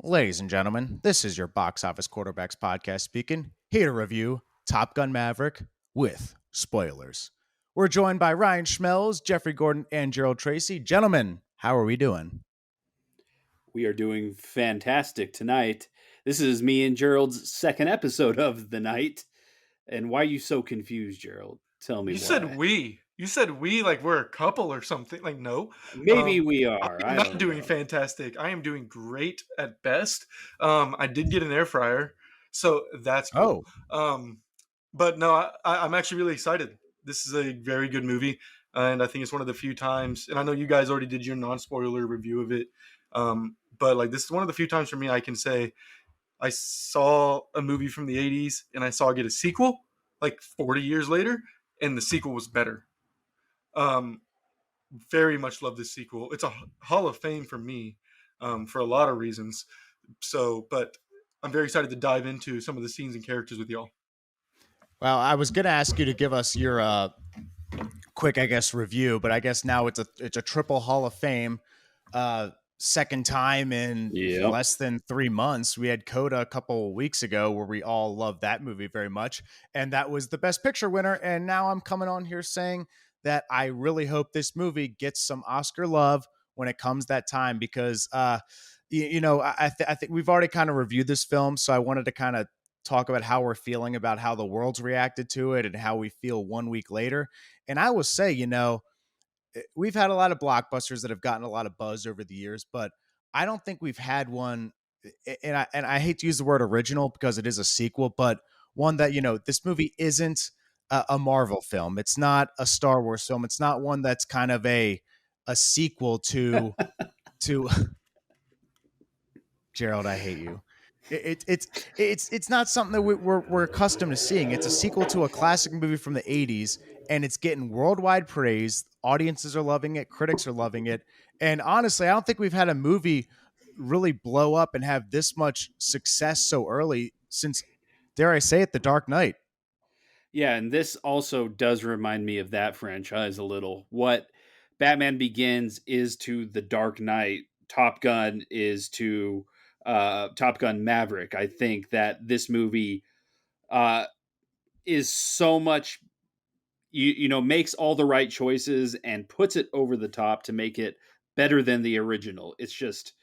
Ladies and gentlemen, this is your Box Office Quarterbacks podcast speaking, here to review Top Gun Maverick with spoilers. We're joined by Ryan Schmelz, Jeffrey Gordon, and Gerald Tracy. Gentlemen, how are we doing? We are doing fantastic tonight. This is me and Gerald's second episode of the night. And why are you so confused, Gerald? Tell me You said why. we. You said we like we're a couple or something. Like no. Maybe we I are. am I not don't doing know. fantastic. I am doing great at best. I did get an air fryer, so that's cool. Oh, But no, I'm actually really excited. This is a very good movie, and I think it's one of the few times. And I know you guys already did your non-spoiler review of it, but like this is one of the few times for me I can say I saw a movie from the '80s and I saw it get a sequel like 40 years later, and the sequel was better. Um, Very much love this sequel. It's a Hall of Fame for me, for a lot of reasons. So, but I'm very excited to dive into some of the scenes and characters with y'all. well, I was going to ask you to give us your quick, I guess, review, but I guess now it's a triple Hall of Fame. Second time in Yep. less than 3 months. We had Coda a couple weeks ago where we all loved that movie very much. And that was the Best Picture winner. And now I'm coming on here saying that I really hope this movie gets some Oscar love when it comes that time because, I think we've already kind of reviewed this film. So I wanted to kind of talk about how we're feeling about how the world's reacted to it and how we feel 1 week later. And I will say, we've had a lot of blockbusters that have gotten a lot of buzz over the years, but I don't think we've had one. And I hate to use the word original because it is a sequel, but one that this movie isn't a Marvel film. It's not a Star Wars film. It's not one that's kind of a sequel to Gerald. I hate you. It's not something that we're accustomed to seeing. It's a sequel to a classic movie from the '80s, and it's getting worldwide praise. Audiences are loving it, critics are loving it, and honestly, I don't think we've had a movie really blow up and have this much success so early since, dare I say it, The Dark Knight. Yeah, and this also does remind me of that franchise a little. What Batman Begins is to The Dark Knight, Top Gun is to Top Gun Maverick. I think that this movie uh, is so much makes all the right choices and puts it over the top to make it better than the original. It's just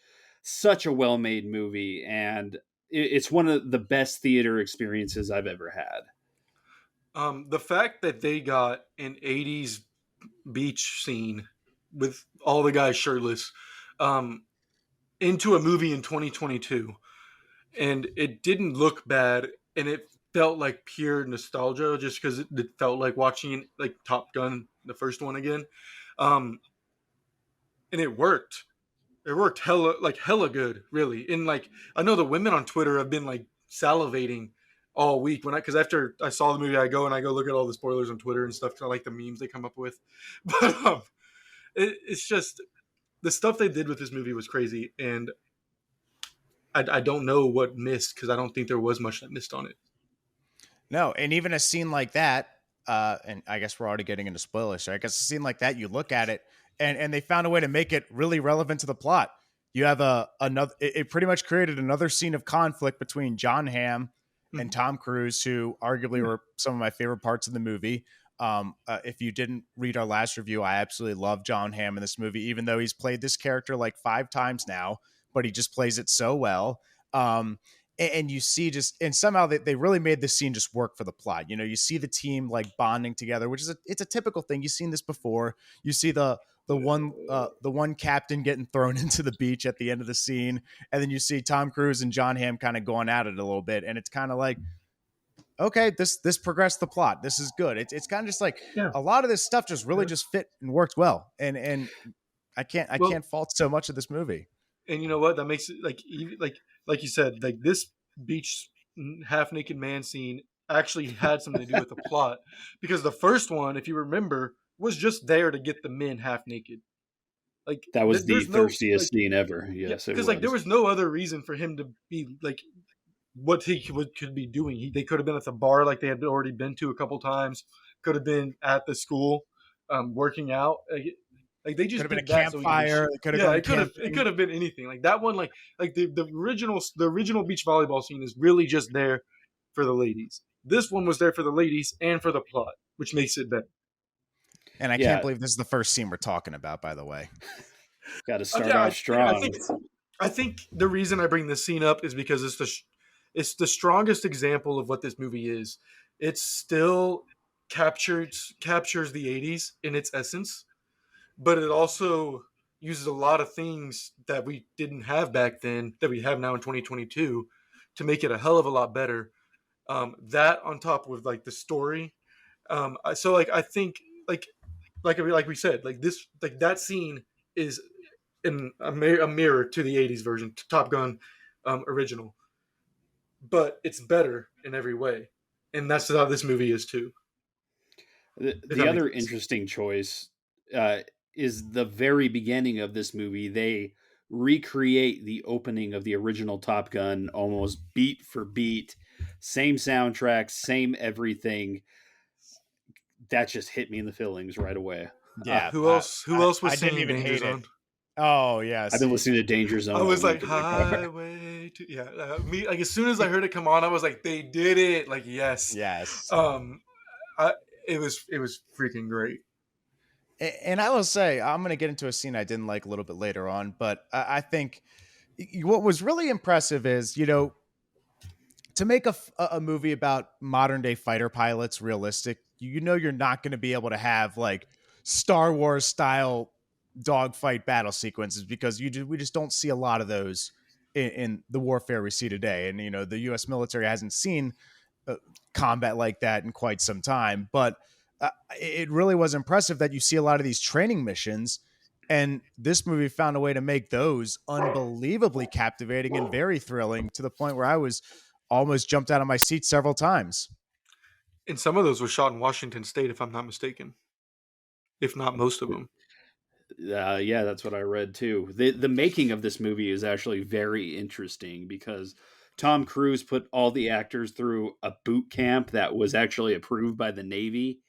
such a well-made movie, and it's one of the best theater experiences I've ever had. The fact that they got an '80s beach scene with all the guys shirtless, um, into a movie in 2022, and it didn't look bad, and it felt like pure nostalgia just because it felt like watching like Top Gun, the first one again, um, and it worked. It worked hella good, really. And like I know the women on Twitter have been like salivating all week when because after I saw the movie, I go look at all the spoilers on Twitter and stuff, kind of like the memes they come up with. But it's just the stuff they did with this movie was crazy, and I don't know what missed because I don't think there was much that missed on it. No, and even a scene like that, and I guess we're already getting into spoilers. So I guess a scene like that, you look at it, and they found a way to make it really relevant to the plot. You have another. It pretty much created another scene of conflict between John Hamm and Mhm. Tom Cruise, who arguably were some of my favorite parts of the movie. If you didn't read our last review, I absolutely love John Hamm in this movie, even though he's played this character like 5 times now, but he just plays it so well. And you see and somehow they really made this scene just work for the plot. You see the team like bonding together, which is it's a typical thing. You've seen this before. You see the one captain getting thrown into the beach at the end of the scene, and then you see Tom Cruise and John Hamm kind of going at it a little bit, and it's kind of like, okay, this progressed the plot. This is good. It's kind of just like Yeah. a lot of this stuff just really Yeah. just fit and worked well, and I can't I Well, can't fault so much of this movie. and you know what? That makes it like even like you said, like this beach half naked man scene actually had something to do with the plot because the first one, if you remember, was just there to get the men half naked. Like That was the there's no like thirstiest scene ever. yeah, Yes, it because like there was. was no other reason for him to be like what could be doing. They could have been at the bar like they had already been to a couple times. Could have been at the school, working out. Like, Like they Could just have been a did that so we could campfire. It could have yeah, gone it camping. could have been anything. Like that one, like the original beach volleyball scene is really just there for the ladies. This one was there for the ladies and for the plot, which makes it better. And I can't Yeah, believe this is the first scene we're talking about, by the way. got to start Yeah, off I strong. think I think the reason I bring this scene up is because it's the strongest example of what this movie is. It still captures the '80s in its essence, but it also uses a lot of things that we didn't have back then that we have now in 2022 to make it a hell of a lot better. That on top with like the story. So like I think like like we said like this like that scene is in a mirror to the '80s version, to Top Gun original, but it's better in every way, and that's how this movie is too. If The that makes other sense. interesting choice uh, is the very beginning of this movie. They recreate the opening of the original Top Gun almost beat for beat, same soundtrack, same everything. That just hit me in the feelings right away. Yeah, Who else? Who else was I didn't singing even Danger hate it. Zone? Oh yeah, I've been see, listening to Danger I Zone all was like week in my car. highway to yeah. Me like as soon as I heard it come on, I was like, they did it. Like yes. yes. Um, I it was freaking great. And I will say, I'm going to get into a scene I didn't like a little bit later on, but I think what was really impressive is, to make a movie about modern day fighter pilots realistic, you're not going to be able to have like Star Wars style dogfight battle sequences because we just don't see a lot of those in the warfare we see today. And the U.S. military hasn't seen uh, combat like that in quite some time. But it really was impressive that you see a lot of these training missions. And this movie found a way to make those unbelievably captivating and very thrilling to the point where I was almost jumped out of my seat several times. And some of those were shot in Washington State, if I'm not mistaken. If not most of them. Yeah, that's what I read too. The making of this movie is actually very interesting because Tom Cruise put all the actors through a boot camp that was actually approved by the Navy,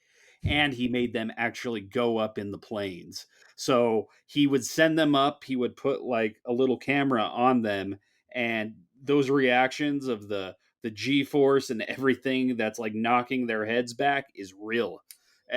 and he made them actually go up in the planes. So he would send them up, he would put like a little camera on them, and those reactions of the G force and everything that's like knocking their heads back is real.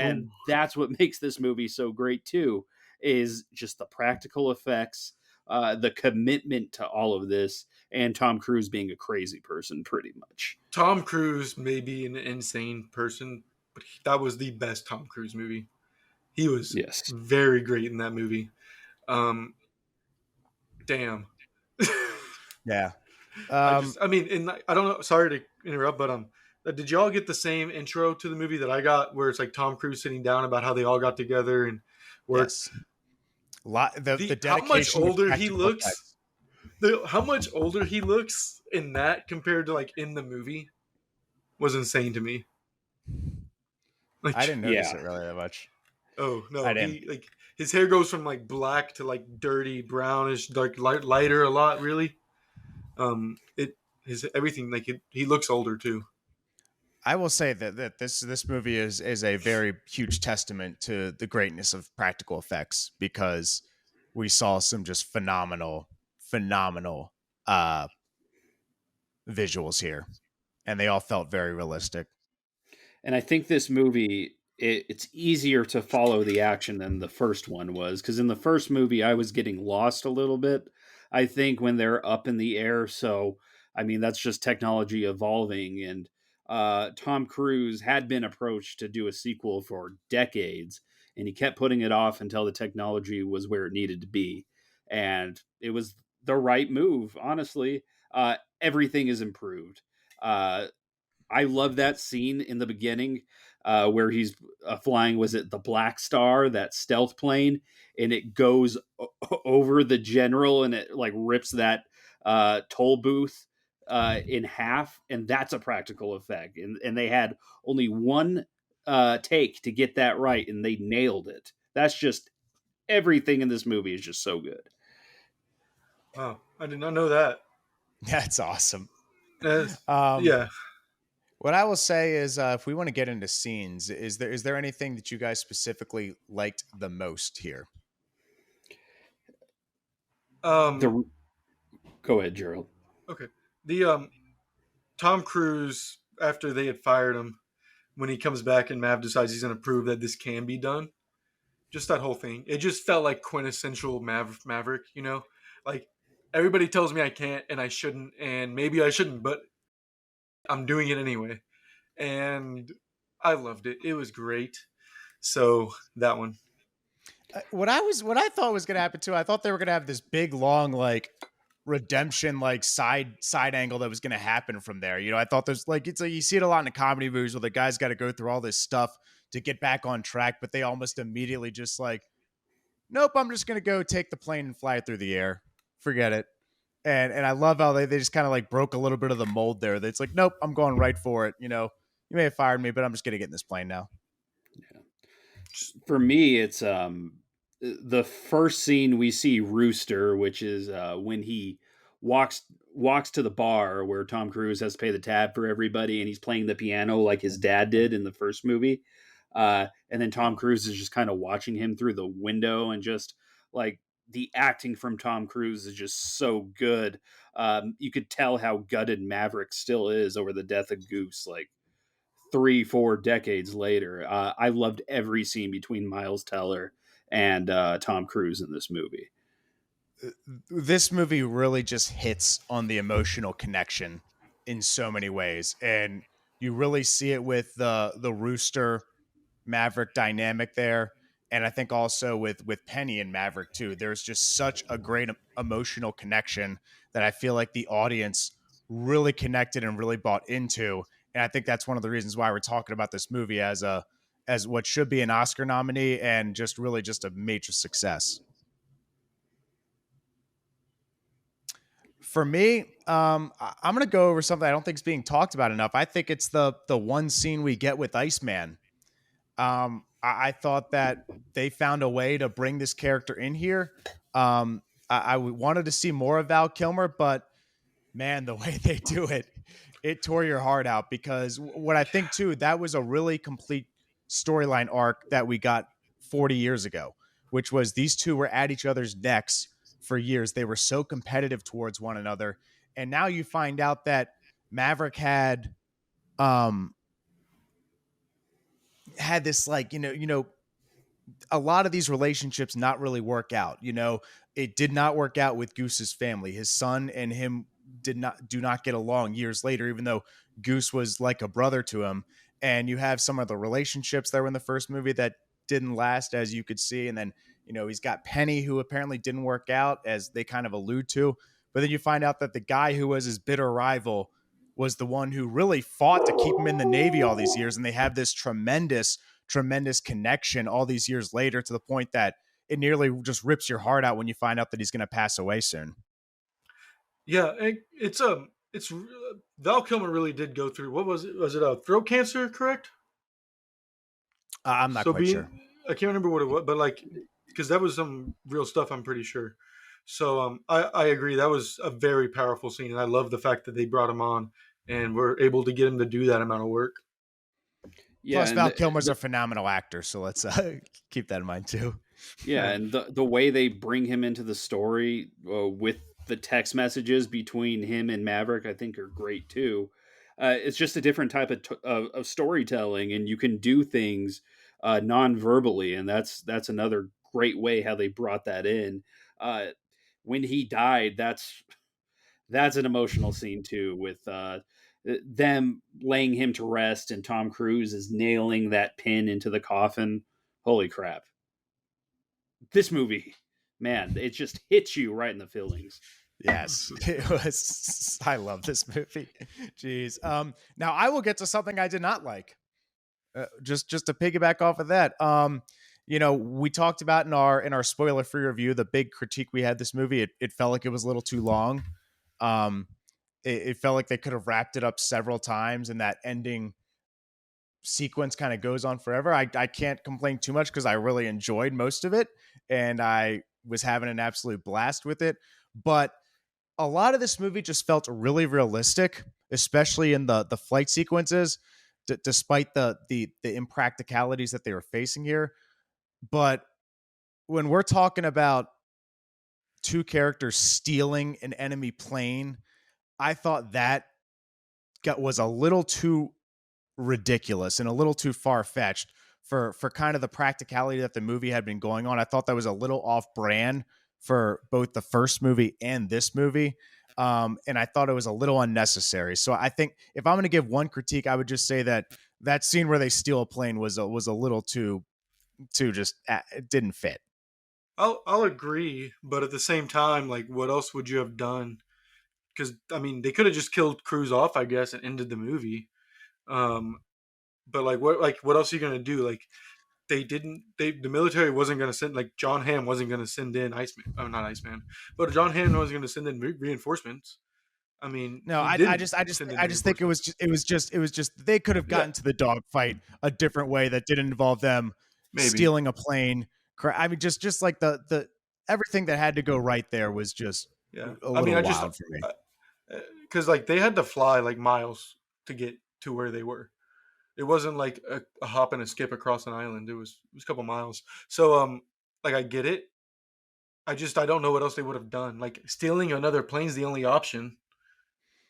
Ooh. And that's what makes this movie so great too, is just the practical effects, the commitment to all of this, and Tom Cruise being a crazy person, pretty much. Tom Cruise may be an insane person, but that was the best Tom Cruise movie. He was Yes. very great in that movie. Um, damn. Yeah. I mean, and I don't know. Sorry to interrupt, but did y'all get the same intro to the movie that I got, where it's like Tom Cruise sitting down about how they all got together and worked? Yes. The The how much dedication to older he practical looks, effects. how much older he looks in that compared to like in the movie was insane to me. I Like didn't notice Yeah. it really that much. oh I no, didn't. he like his hair goes from like black to like dirty brownish, dark lighter a lot really. It his everything like he looks older too. I will say that this movie is a very huge testament to the greatness of practical effects because we saw some just phenomenal uh visuals here, and they all felt very realistic. And I think this movie, it's easier to follow the action than the first one was, because in the first movie I was getting lost a little bit, I think, when they're up in the air. So I mean, that's just technology evolving. And Tom Cruise had been approached to do a sequel for decades, and he kept putting it off until the technology was where it needed to be, and it was the right move, honestly. Everything is improved. I love that scene in the beginning, where he's flying. Was it the Black Star, that stealth plane, and it goes over the general, and it like rips that toll booth in half, and that's a practical effect. And they had only one take to get that right, and they nailed it. That's just everything in this movie is just so good. Wow, I did not know that. That's awesome. Uh, Um, yeah, what I will say is, if we want to get into scenes, is there anything that you guys specifically liked the most here? Um, The Go ahead, Gerald. okay. The Tom Cruise, after they had fired him, when he comes back and Mav decides he's going to prove that this can be done, just that whole thing, it just felt like quintessential Maverick. Like everybody tells me I can't and I shouldn't, and maybe I shouldn't, but I'm doing it anyway, and I loved it. It was great. So that one. What I thought was going to happen too. I thought they were going to have this big long like redemption like side angle that was going to happen from there. I thought there's like it's like you see it a lot in the comedy movies where the guy's got to go through all this stuff to get back on track, but they almost immediately just like, nope, I'm just going to go take the plane and fly it through the air. Forget it. And I love how they just kind of like broke a little bit of the mold there. It's like, nope, I'm going right for it. You may have fired me, but I'm just going to get in this plane now. For me, it's the first scene we see Rooster, which is when he walks walks to the bar where Tom Cruise has to pay the tab for everybody, and he's playing the piano like his dad did in the first movie. And then Tom Cruise is just kind of watching him through the window, and just like the acting from Tom Cruise is just so good. You could tell how gutted Maverick still is over the death of Goose. Like 3 4 decades later. I loved every scene between Miles Teller and Tom Cruise in this movie. This movie really just hits on the emotional connection in so many ways, and you really see it with the Rooster Maverick dynamic there, and I think also with Penny and Maverick too. There's just such a great emotional connection that I feel like the audience really connected and really bought into, and I think that's one of the reasons why we're talking about this movie as what should be an Oscar nominee and just really just a major success. For me, I'm going to go over something I don't think is being talked about enough. I think it's the one scene we get with Iceman. I thought that they found a way to bring this character in here. I wanted to see more of Val Kilmer, but man, the way they do it, it tore your heart out because what I think too, that was a really complete storyline arc that we got 40 years ago, which was these two were at each other's necks for years. They were so competitive towards one another. And now you find out that Maverick um had this like, a lot of these relationships not really work out. It did not work out with Goose's family. His son and him do not get along years later, even though Goose was like a brother to him. And you have some of the relationships that were in the first movie that didn't last, as you could see. And then, he's got Penny, who apparently didn't work out, as they kind of allude to. But then you find out that the guy who was his bitter rival was the one who really fought to keep him in the Navy all these years. And they have this tremendous connection all these years later, to the point that it nearly just rips your heart out when you find out that he's going to pass away soon. Yeah, it's Val Kilmer really did go through, what was it? Was it a throat cancer? Correct. I'm not So quite sure. I can't remember what it was, but like because that was some real stuff. I'm pretty sure. So I agree. That was a very powerful scene, and I love the fact that they brought him on and were able to get him to do that amount of work. Yeah, Plus, and Val Kilmer's a phenomenal actor, so let's keep that in mind too. yeah, and the way they bring him into the story with the text messages between him and Maverick, I think, are great too. It's just a different type of storytelling, and you can do things non-verbally, and that's another great way how they brought that in. Uh, when he died, that's an emotional scene too, with them laying him to rest, and Tom Cruise is nailing that pin into the coffin. Holy crap! This movie, man, it just hits you right in the feelings. Yes, it was. I love this movie. Jeez. Now I will get to something I did not like. Just to piggyback off of that. We talked about in our spoiler free review the big critique we had this movie. It felt like it was a little too long. Um, it felt like they could have wrapped it up several times, and that ending sequence kind of goes on forever. I can't complain too much because I really enjoyed most of it, and I was having an absolute blast with it. But a lot of this movie just felt really realistic, especially in the flight sequences, despite the impracticalities that they were facing here. But when we're talking about two characters stealing an enemy plane, I thought that was a little too ridiculous and a little too far fetched for kind of the practicality that the movie had been going on. I thought that was a little off brand for both the first movie and this movie. And I thought it was a little unnecessary. So I think if I'm going to give one critique, I would just say that that scene where they steal a plane was a little too just it didn't fit. I'll agree, but at the same time, like, what else would you have done? Because I mean, they could have just killed Cruz off, I guess, and ended the movie. Um, but what else are you gonna do? Like, the military wasn't gonna send, like, John Hamm wasn't gonna send in Iceman. Oh, not Iceman, but John Hamm wasn't gonna send in reinforcements. I mean, No, he I didn't just I just send in I just think reinforcements. it was just they could have Yeah, gotten to the dogfight a different way that didn't involve them maybe. stealing a plane. I mean, just like the everything that had to go right there was just Yeah, a I mean, little wild for me. because like they had to fly like miles to get to where they were. It wasn't like a hop and a skip across an island. It was a couple miles. So like I get it. I don't know what else they would have done. Like stealing another plane's the only option.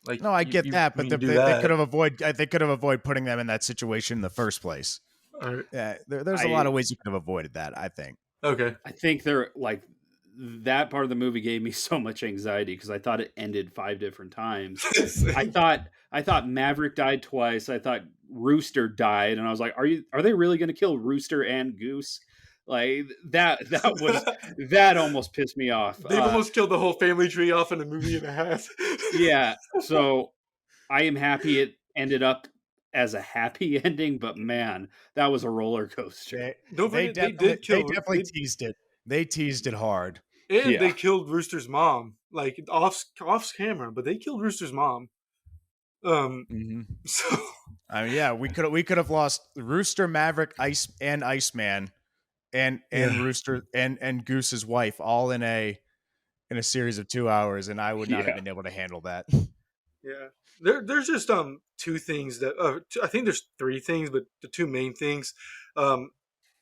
Like No, I you get you that, I but mean do they could that. have avoided putting them in that situation in the first place. All right. Yeah, there's a lot I of ways you could have avoided that. I think. Okay. I think they're like that part of the movie gave me so much anxiety because I thought it ended 5 different times. I Same. thought I thought Maverick died twice. I thought Rooster died, and I was like, are they really going to kill Rooster and Goose? Like that almost pissed me off. They've almost killed the whole family tree off in a movie and a half. Yeah, so I am happy it ended up as a happy ending, but man, that was a roller coaster. Don't forget they did They kill definitely teased it. They teased it hard. and they Yeah. killed Rooster's mom, like off camera, but they killed Rooster's mom. Hmm. So I mean, yeah, we could have lost Rooster, Maverick, Iceman, and yeah, Rooster and Goose's wife all in a series of 2 hours, and I would not have Yeah. been able to handle that. yeah. There's just two things that I think there's three things, but the two main things, um,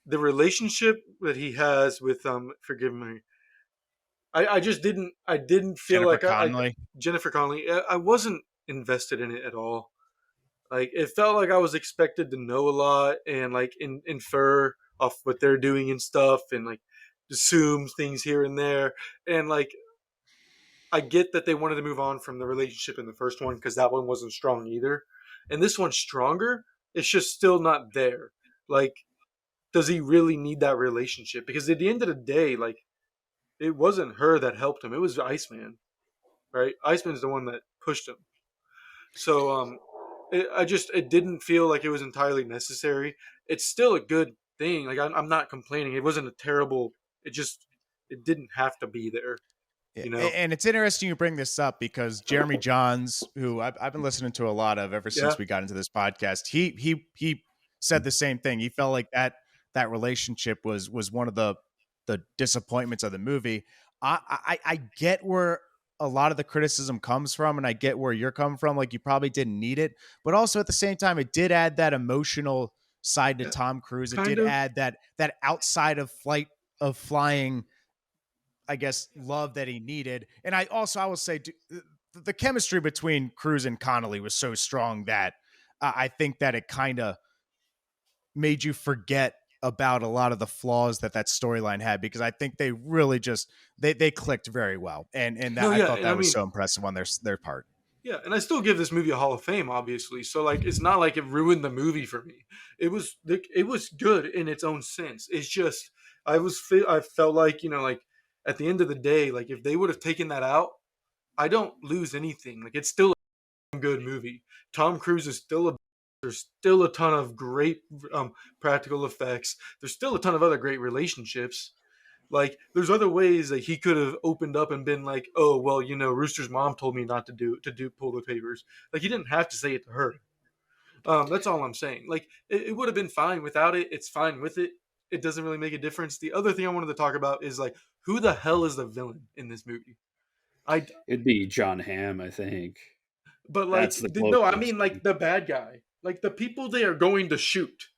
the relationship that he has with forgive me, I just didn't feel Jennifer like I Connelly. Jennifer Connelly. I wasn't invested in it at all. Like it felt like I was expected to know a lot and like infer off what they're doing and stuff, and like assume things here and there, and like I get that they wanted to move on from the relationship in the first one because that one wasn't strong either, and this one's stronger. It's just still not there. Like, does he really need that relationship? Because at the end of the day, like, it wasn't her that helped him. It was Iceman, right? Iceman's the one that pushed him. So it didn't feel like it was entirely necessary. It's still a good thing. Like I'm not complaining. It wasn't a terrible. It didn't have to be there. Yeah, You know. and it's interesting you bring this up because Jeremy Johns, who I've been listening to a lot of ever Yeah. since we got into this podcast, he said the same thing. He felt like that relationship was one of the disappointments of the movie. I get where a lot of the criticism comes from, and I get where you're coming from. Like you probably didn't need it, but also at the same time, it did add that emotional side to Yeah. Tom Cruise. It Kind did of. add that outside of flying, I guess, love that he needed. And I will say the chemistry between Cruise and Connolly was so strong that I think that it kind of made you forget about a lot of the flaws that storyline had, because I think they really just they clicked very well, and that No. I Yeah. thought And I that was mean, so impressive on their part. yeah. And I still give this movie a Hall of Fame, obviously. So like, it's not like it ruined the movie for me. It was good in its own sense. It's just I felt like like at the end of the day, like if they would have taken that out, I don't lose anything. Like it's still good movie. Tom Cruise is still a there's still a ton of great practical effects. There's still a ton of other great relationships. Like there's other ways that he could have opened up and been like, oh well, Rooster's mom told me not to do pull the papers. Like he didn't have to say it to her. That's all I'm saying. Like it would have been fine without it. It's fine with it. It doesn't really make a difference. The other thing I wanted to talk about is like who the hell is the villain in this movie? I It'd be John Hamm, I think. But like, That's the no, I closest mean thing. like the bad guy, like the people they are going to shoot.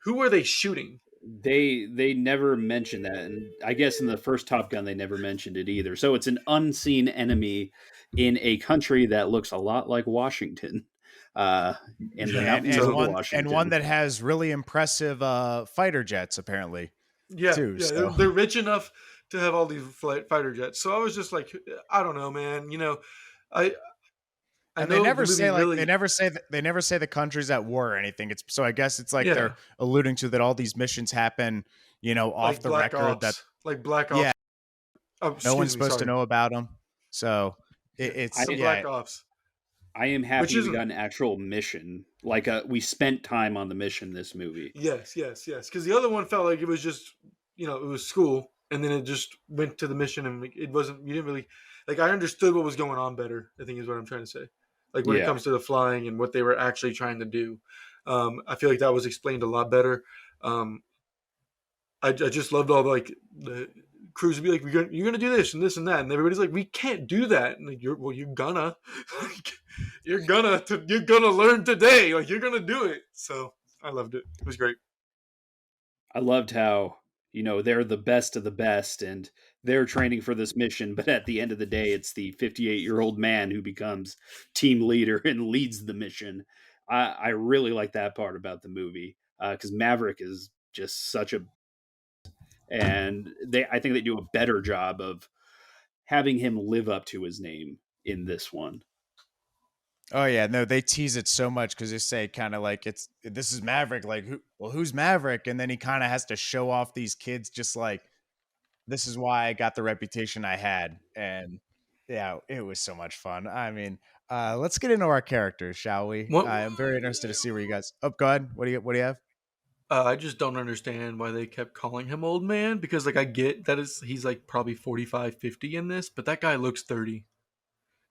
Who are they shooting? They never mentioned that, and I guess in the first Top Gun they never mentioned it either. So it's an unseen enemy in a country that looks a lot like Washington, uh, in the Yeah, and mountains of totally. one Washington. that has really impressive fighter jets apparently Yeah, too. yeah, So they're rich enough to have all these fighter jets. So I was just like, I don't know, man. I I and they know the never movie say like really, they never say the countries at war or anything. It's so I guess it's like they're yeah, alluding to that all these missions happen, off like the record that Black yeah, Ops. Oh, no one's excuse me, supposed to sorry. know about them. So Yeah, it's I the yeah. Black Ops, I am which happy we got isn't. an actual mission. Like we spent time on the mission this movie. Yes, yes, yes. Because the other one felt like it was just, it was school, and then it just went to the mission, and it wasn't. You didn't really like. I understood what was going on better. I think is what I'm trying to say. Like when it Yeah, comes to the flying and what they were actually trying to do, I feel like that was explained a lot better. Um, I just loved all the crews would be like, you're gonna do this and this and that, and everybody's like, we can't do that. And like, you're gonna, like, you're gonna learn today. Like you're gonna do it. So I loved it. It was great. I loved how they're the best of the best, and they're training for this mission. But at the end of the day, it's the 58-year-old man who becomes team leader and leads the mission. I really like that part about the movie because Maverick is just such a and they I think they do a better job of having him live up to his name in this one. Oh yeah, no, they tease it so much because they say kind of like this is Maverick, like who's Maverick, and then he kind of has to show off these kids, just like this is why I got the reputation I had, and yeah, it was so much fun. I mean, let's get into our characters, shall we? What I'm very interested to see where you guys. Oh, go ahead. What do you have? I just don't understand why they kept calling him old man because like I get that he's like probably 45, 50 in this, but that guy looks 30.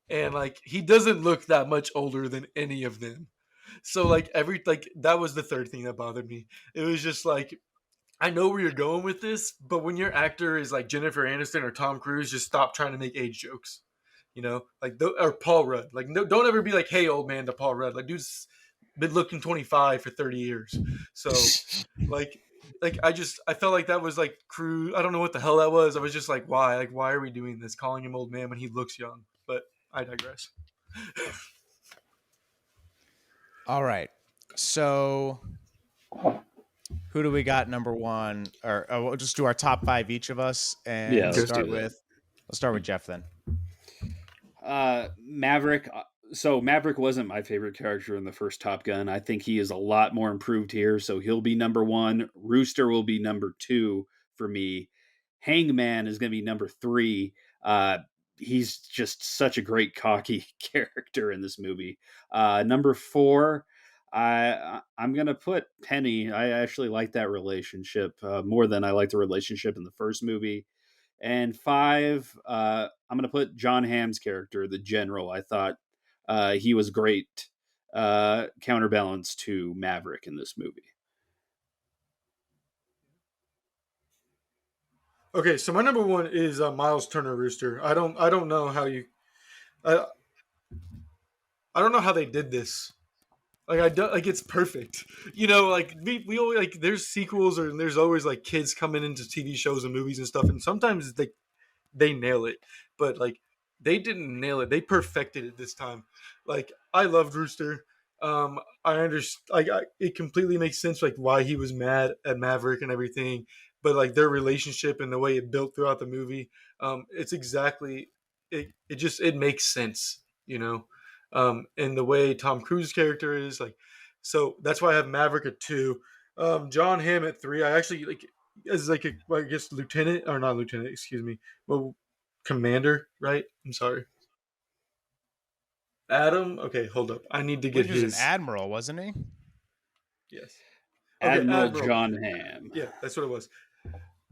And like he doesn't look that much older than any of them. So like that was the third thing that bothered me. It was just like I know where you're going with this, but when your actor is like Jennifer Aniston or Tom Cruise, just stop trying to make age jokes. Or Paul Rudd. Like, no, don't ever be like, "Hey, old man," to Paul Rudd. Like, dude's been looking 25 for 30 years. So, like, I felt like that was like Cruise. I don't know what the hell that was. I was just like, why? Like, why are we doing this? Calling him old man when he looks young. But I digress. All right, so who do we got number one? Or we'll just do our top five each of us, Yeah, and Okay. let's do that. let's start with Jeff then. Maverick. So Maverick wasn't my favorite character in the first Top Gun. I think he is a lot more improved here, so he'll be number one. Rooster will be number two for me. Hangman is going to be number three. He's just such a great cocky character in this movie. Number four, I'm going to put Penny. I actually like that relationship more than I like the relationship in the first movie. And five, I'm going to put John Hamm's character, the general. I thought he was great counterbalance to Maverick in this movie. Okay, so my number one is Miles Turner Rooster. I don't know how you I I don't know how they did this. Like I don't like it's perfect. Like we always like there's sequels or there's always like kids coming into TV shows and movies and stuff, and sometimes they nail it, but like they didn't nail it. They perfected it this time. Like I loved Rooster. I understand. Like it completely makes sense like why he was mad at Maverick and everything, but like their relationship and the way it built throughout the movie, it's exactly it makes sense. And the way Tom Cruise's character is like, so that's why I have Maverick at two. John Hamm at three. I actually like as like I guess lieutenant or not lieutenant. Excuse me. Well, commander, right? I'm sorry. Adam. Okay, hold up. I need to I get believe he was an his. admiral, wasn't he? Yes. Okay, Admiral admiral. John Hamm. Yeah, that's what it was.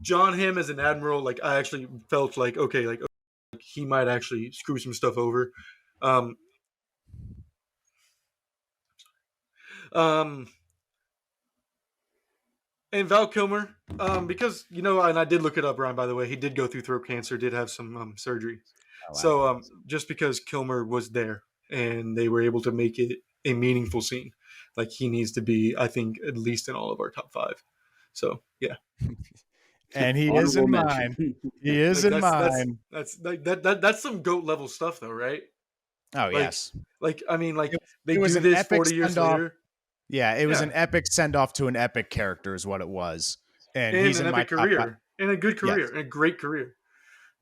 John Hamm as an admiral. Like I actually felt like okay, like he might actually screw some stuff over. Um. Um. And Val Kilmer, because and I did look it up, Ryan. By the way, he did go through throat cancer, did have some surgery. Oh wow. So just because Kilmer was there and they were able to make it a meaningful scene, like he needs to be, I think, at least in all of our top five. So yeah, And he is Honorable in mine. mention. He is like in mine. that's some goat level stuff though, right? Oh Like yes. I mean, like they It was do an this epic 40 years send off. later. Yeah, it was Yeah, an epic send off to an epic character, is what it was. And and he's an in my epic top five. career, and a good Yes. career, and a great career.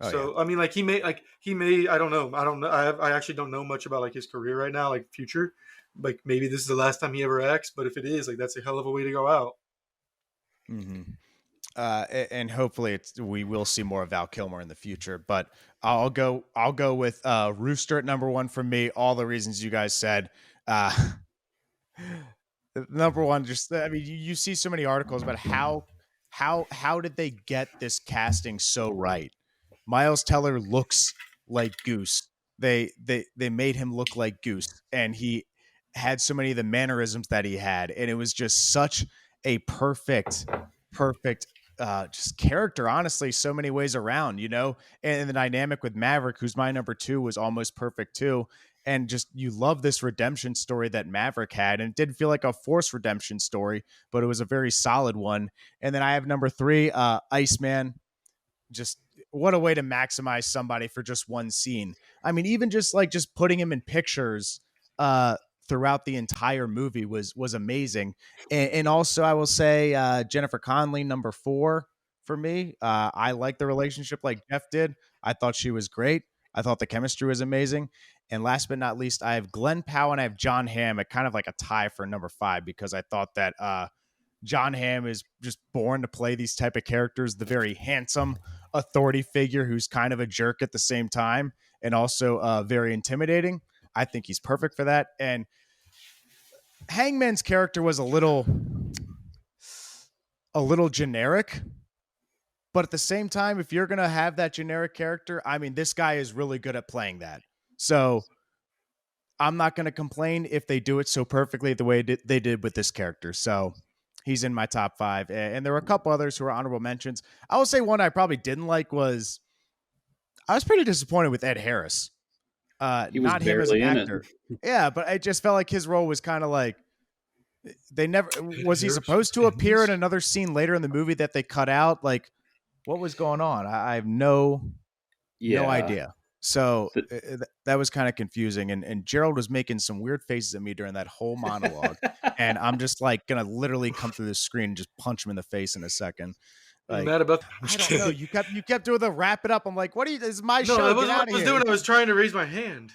Oh yeah. So I mean, like he may I don't know I actually don't know much about like his career right now, like future. Like maybe this is the last time he ever acts, but if it is, like that's a hell of a way to go out. Hmm. And hopefully we will see more of Val Kilmer in the future. But I'll go with Rooster at number one for me. All the reasons you guys said. Uh, number one, just I mean, you see so many articles about how did they get this casting so right? Miles Teller looks like Goose. They made him look like Goose, and he had so many of the mannerisms that he had, and it was just such a perfect just character, honestly, so many ways around, and the dynamic with Maverick, who's my number two, was almost perfect too. And just you love this redemption story that Maverick had, and it didn't feel like a forced redemption story, but it was a very solid one. And then I have number three, Iceman. Just what a way to maximize somebody for just one scene. I mean, even just putting him in pictures uh throughout the entire movie was amazing. And also I will say Jennifer Connelly, number four for me. I like the relationship like Jeff did. I thought she was great. I thought the chemistry was amazing. And last but not least, I have Glen Powell and I have John Hamm at kind of like a tie for number five, because I thought that John Hamm is just born to play these type of characters, the very handsome authority figure who's kind of a jerk at the same time, and also very intimidating. I think he's perfect for that. And Hangman's character was a little generic, but at the same time, if you're going to have that generic character, I mean, this guy is really good at playing that. So I'm not going to complain if they do it so perfectly the way they did with this character. So he's in my top five. And there were a couple others who are honorable mentions. I will say one I probably didn't like was I was pretty disappointed with Ed Harris. He was Not him as an barely in it. actor. Yeah, but I just felt like his role was kind of like they never was he Harris supposed was to in appear in this. another scene later in the movie that they cut out? Like, what was going on? I have no Yeah. idea. So The- that was kind of confusing. And Gerald was making some weird faces at me during that whole monologue. And I'm just like gonna literally come through the screen and just punch him in the face in a second. Are you Like, mad about that? I'm I just don't know. kidding. You kept doing the wrap it up. I'm like, what are you? This is my No, show. that Get wasn't what out I of was here. doing. I was trying to raise my hand.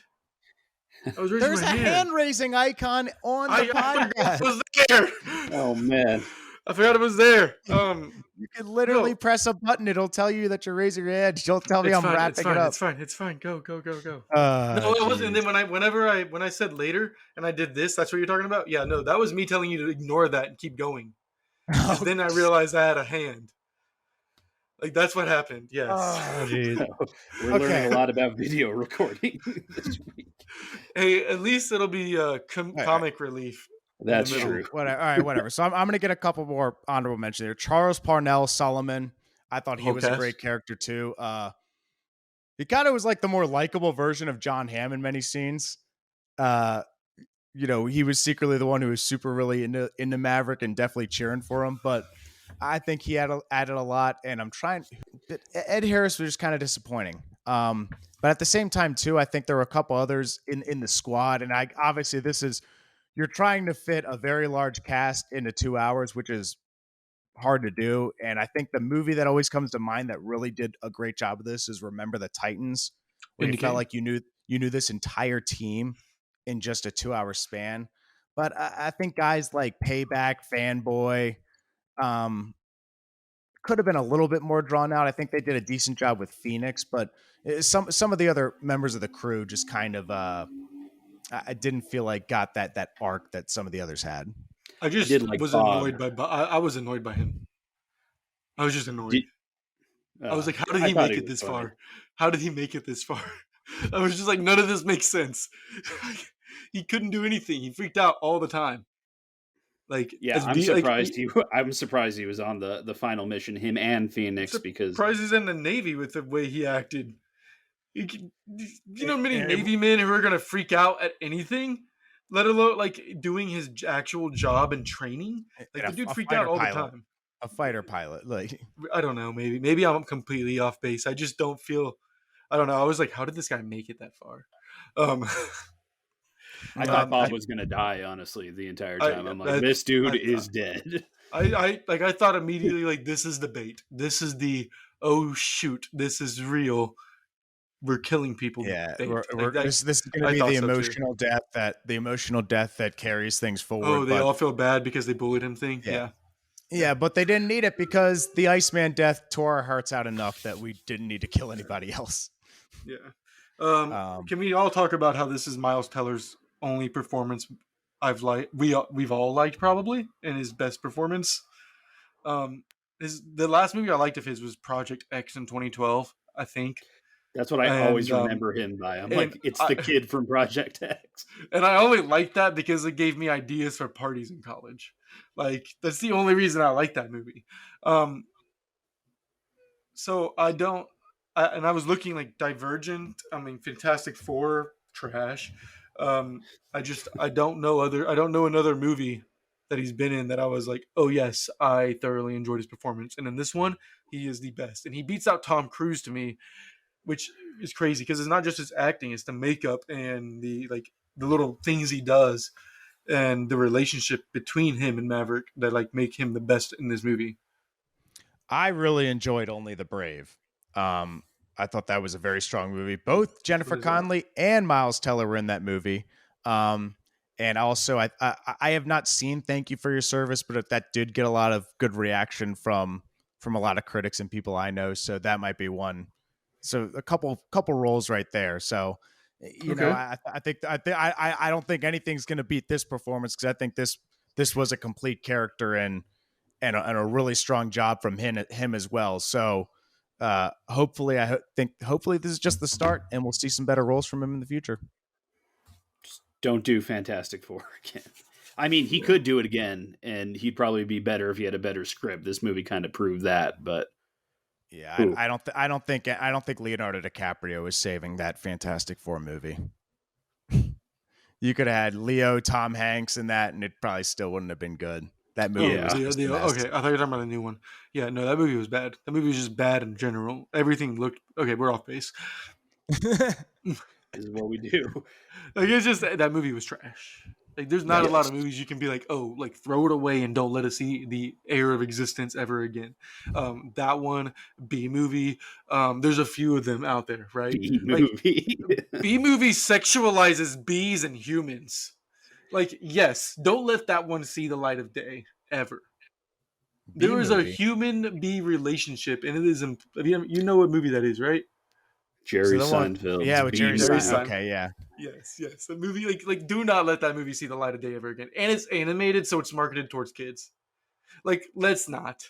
I was raising There's my a hand. hand raising icon on the I forgot podcast. it was there. oh man. I forgot it was there. You can literally No, press a button. It'll tell you that you're raising your hand. Don't tell me it's I'm fine. It's wrapping it fine. up. It's fine. It's fine. Go, go, go, go. No, Oh, I wasn't. And jeez. then when I said later and I did this, that's what you're talking about. Yeah, no, that was me telling you to ignore that and keep going. Because then I realized I had a hand. Like that's what happened. Yes. Oh, jeez. We're Okay. learning a lot about video recording this week. Hey, at least it'll be All right. comic relief in the That's middle. true. Whatever. All right, whatever. So I'm going to get a couple more honorable mentions here. Charles Parnell Solomon. I thought he Whole was a cast. great character too. He kind of was like the more likable version of John Hamm in many scenes. Uh, he was secretly the one who was super really into Maverick and definitely cheering for him. But I think he added a lot. And I'm trying. Ed Harris was just kind of disappointing. But at the same time too, I think there were a couple others in the squad. And I obviously you're trying to fit a very large cast into 2 hours, which is hard to do. And I think the movie that always comes to mind that really did a great job of this is Remember the Titans, where you felt Indicate. like you knew this entire team in just a 2 hour span. But I think guys like Payback, Fanboy, um, could have been a little bit more drawn out. I think they did a decent job with Phoenix, but some of the other members of the crew just kind of I didn't feel like got that arc that some of the others had. I I did just like was Bob. annoyed by. I was annoyed by him. I was just annoyed. Did, I was like, how did I he thought make he it was this funny. far? How did he make it this far? I was just like, none of this makes sense. He couldn't do anything. He freaked out all the time. Like Yeah, as be like I'm surprised he was on the final mission, him and I'm Phoenix, because surprised he's in the Navy with the way he acted. You know, many And it, Navy men who are gonna freak out at anything, let alone like doing his actual job and training. Like and the dude a freaked out fighter all the pilot, time. a fighter pilot. Like, I don't know. Maybe I'm completely off base. I just don't feel. I don't know. I was like, how did this guy make it that far? Um, I thought I, Bob was gonna die, honestly, the entire I time. I'm like, that this dude I is dead. I thought immediately like this is the bait. This is the oh shoot, this is real. We're killing people yeah, bait. Like that. this is going to I be thought so too. the emotional death that carries things Oh, forward. they But all feel bad because they bullied him thing. yeah, Yeah. Yeah. yeah, but they didn't need it because the Iceman death tore our hearts out enough that we didn't need to kill anybody else. Yeah. Um, Can we all talk about how this is Miles Teller's only performance I've liked? We've all liked probably, and his best performance. The last movie I liked of his was Project X in 2012, I think, That's what I and always remember him by. I'm and like, it's the I kid from Project X. and I only liked that because it gave me ideas for parties in college. Like that's the only reason I like that movie. Um, so I don't, and I was looking like Divergent. I mean, Fantastic Four, trash. I don't know I don't know another movie that he's been in that I was like, oh yes, I thoroughly enjoyed his performance. And in this one, he is the best, and he beats out Tom Cruise to me, which is crazy because it's not just his acting; it's the makeup and the little things he does and the relationship between him and Maverick that like make him the best in this movie. I really enjoyed Only the Brave. Um, I thought that was a very strong movie. Both What Jennifer is that? Connelly and Miles Teller were in that movie. Um, and also, I have not seen Thank You for Your Service, but that did get a lot of good reaction from a lot of critics and people I know. So that might be one. So a couple roles right there. So Okay. I don't think anything's going to beat this performance because I think this was a complete character and a really strong job from him as well. So hopefully, hopefully this is just the start, and we'll see some better roles from him in the future. Just don't do Fantastic Four again. I mean, he Yeah. could do it again, and he'd probably be better if he had a better script. This movie kind of proved that, but Yeah, who? I don't think Leonardo DiCaprio is saving that Fantastic Four movie. You could have had Leo, Tom Hanks, in that, and it probably still wouldn't have been good. That movie Oh, was Yeah. just a mess. okay. I thought you were talking about a new one. Yeah, no, that movie was bad. That movie was just bad in general. Everything looked okay. We're off base. This is what we do. Like it's just that movie was trash. Like there's not a lot Yes. of movies you can be like, oh, like throw it away and don't let us see the air of existence ever again. That one, B movie. There's a few of them out there, right? B Like movie. B movie sexualizes bees and humans. Like yes, don't let that one see the light of day ever. B There is a movie. human bee relationship, and it is. You know what movie that is, right? Is it Jerry the one? Seinfeld's Yeah, with B Jerry Very Stein. movie. Simon. Okay, yeah. Yes, yes. The movie, do not let that movie see the light of day ever again. And it's animated, so it's marketed towards kids. Like, let's not,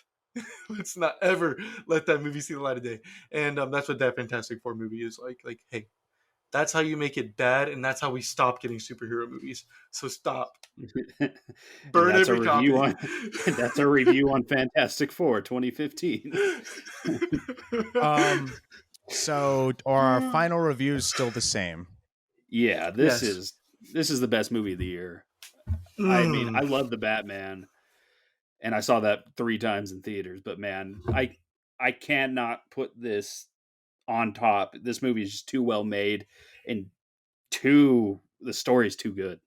let's not ever let that movie see the light of day. And that's what that Fantastic Four movie is like. Like, hey, that's how you make it bad, and that's how we stop getting superhero movies. So stop, And burn that's a every review copy. on that's a review on Fantastic Four 2015. So are our final reviews still the same? Yeah, Yes. this is the best movie of the year. I mean, Mm. I love the Batman, and I saw that 3 times in theaters. But man, I cannot put this on top. This movie is just too well made, and too the story is too good.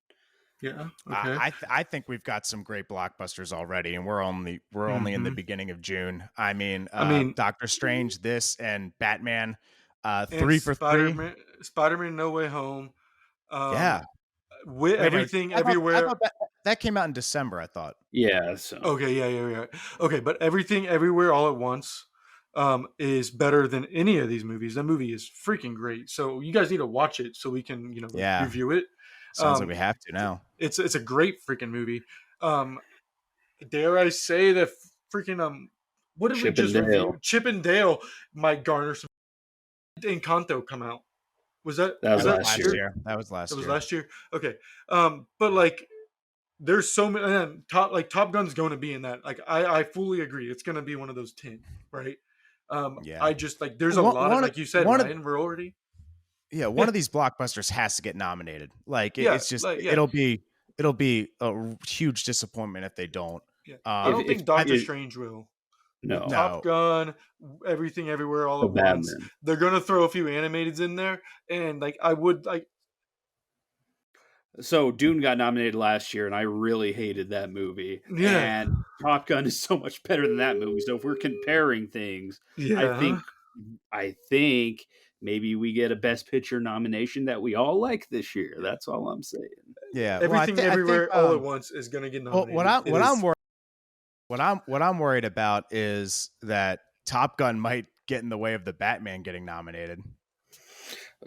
Yeah. Okay. I think we've got some great blockbusters already, and we're only in the Hmm. beginning of June. I mean, I mean, Doctor Strange, this, and Batman, and 3 for 3. Spider-Man, No Way Home. Yeah. Um, with Wait, wait. everything, I everywhere. thought that came out in December. I thought. Yeah, so Okay, yeah. Okay, but everything, everywhere, all at once, is better than any of these movies. That movie is freaking great. So you guys need to watch it so we can, Yeah. review it. Sounds like we Um, have to now. it's a great freaking movie. Um, dare I say that freaking what did we Chip just and review? Dale. Chip and Dale might garner some. Encanto come out. Was that That was was That was that this last last year? year. year. That was That last was year. last year. Okay. But like there's so many Top Gun's going to be in that. Like I fully agree. It's going to be one of those 10, right? Yeah. I just like there's a One, lot of one, of- like you said, one of Ryan. We're already yeah, one yeah of these blockbusters has to get nominated. Like yeah it's just like yeah it'll be a huge disappointment if they don't. yeah. I If don't Um, if think I Doctor it, Strange will. With No, Top No. Gun, Everything Everywhere All the at Once, Batman. they're gonna throw a few animateds in there, and like I would like, So Dune got nominated last year, and I really hated that movie. yeah, And Top Gun is so much better than that movie. So if we're comparing things, I yeah. think I think maybe we get a Best Picture nomination that we all like this year. That's all I'm saying. Yeah. Well, Everything I think Everywhere All at Once is gonna get well, nominated. It is. what I'm worried about is that Top Gun might get in the way of the Batman getting nominated.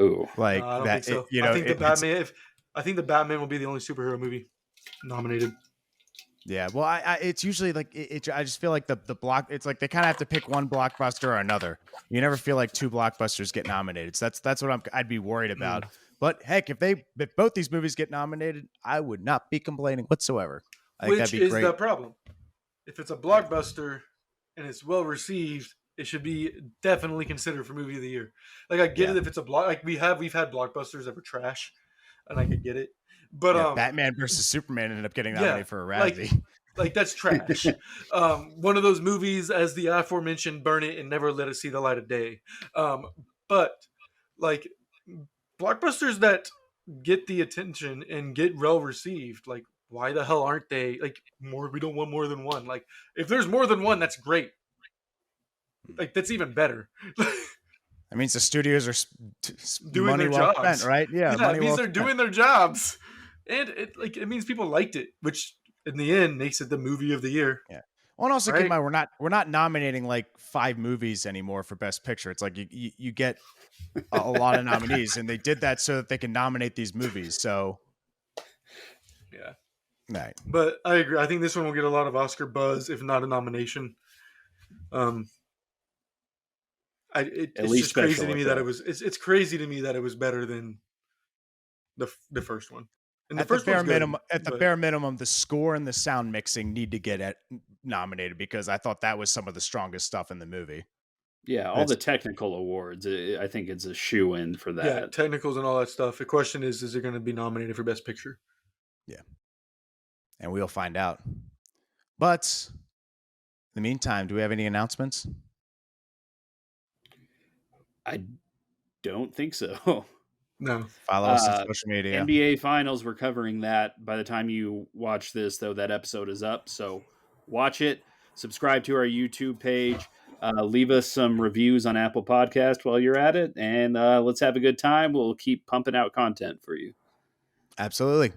Ooh, No, Like I don't think that, so. you I know, think the Batman. If I think the Batman will be the only superhero movie nominated. yeah. Well, it's usually like I just feel like the block. It's like they kind of have to pick one blockbuster or another. You never feel like two blockbusters get nominated. So that's what I'd be worried Mm. about. But heck, if both these movies get nominated, I would not be complaining whatsoever. I think that'd Which be is great. the problem? If it's a Yeah. blockbuster and it's well received, it should be definitely considered for movie of the year. Like I get Yeah. it if it's a block. Like we've had blockbusters that were trash, and I could get it. But Yeah. Batman versus Superman ended up getting yeah, nominated for a like Razzie. that's trash. One of those movies, as the aforementioned, burn it and never let it see the light of day. But like blockbusters that get the attention and get well received, like why the hell aren't they like more? We don't want more than one. Like if there's more than one, that's great. Like that's even better. That means the studios are Doing money their well spent, jobs. right? Yeah, Yeah, it money means well they're spent. doing their jobs, and it means people liked it, which in the end makes it the movie of the year, Yeah. Well, and also keep in right? mind we're not nominating like 5 movies anymore for Best Picture. It's like you get a lot of nominees, and they did that so that they can nominate these movies. So, Yeah, right. but I agree. I think this one will get a lot of Oscar buzz, if not a nomination. Um, at it's least just crazy special to me that it effects. was. It's crazy to me that it was better than the first one, and the At the first one's bare good, minimum, but the score and the sound mixing need to get nominated because I thought that was some of the strongest stuff in the movie. Yeah, all It's the technical awards. I think it's a shoe in for yeah, that. technicals and all that stuff. The question is it going to be nominated for Best Picture? yeah, and we'll find out. But in the meantime, do we have any announcements? I don't think so. No. Follow us on social media. NBA Finals, we're covering that. By the time you watch this, though, that episode is up. So watch it. Subscribe to our YouTube page. Leave us some reviews on Apple Podcast while you're at it, and let's have a good time. We'll keep pumping out content for you. Absolutely.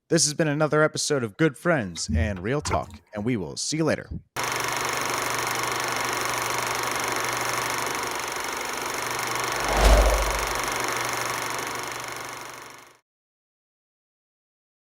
This has been another episode of Good Friends and Real Talk, and we will see you later.